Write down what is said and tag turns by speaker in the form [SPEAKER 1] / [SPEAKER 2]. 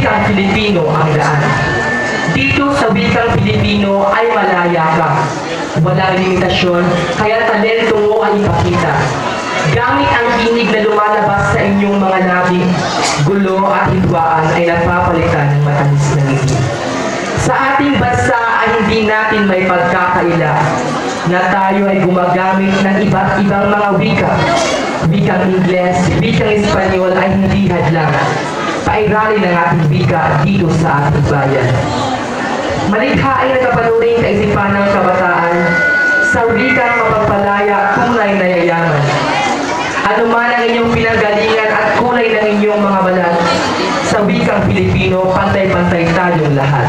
[SPEAKER 1] wikang Pilipino ang daan. Dito sa wikang Pilipino ay malaya ka. Walang limitasyon, kaya talento mo ay ipakita. Gamit ang tinig na lumalabas sa inyong mga labi, gulo at hidwaan ay nagpapalitan ng matamis na ngiti. Sa ating bansa ay hindi natin may pagkakaila na tayo ay gumagamit ng iba't ibang mga wika. Wikang Ingles, wikang Espanyol ay hindi hadlang. Pairali ng ating wika dito sa ating bayan. Malikha ay nagkapanuring kaisipan ng kabataan sa wikang mapagpalaya kulay na yayaman. Ano man ang inyong pinanggalingan at kulay ng inyong mga balat, sa wikang Pilipino, pantay-pantay tayong lahat.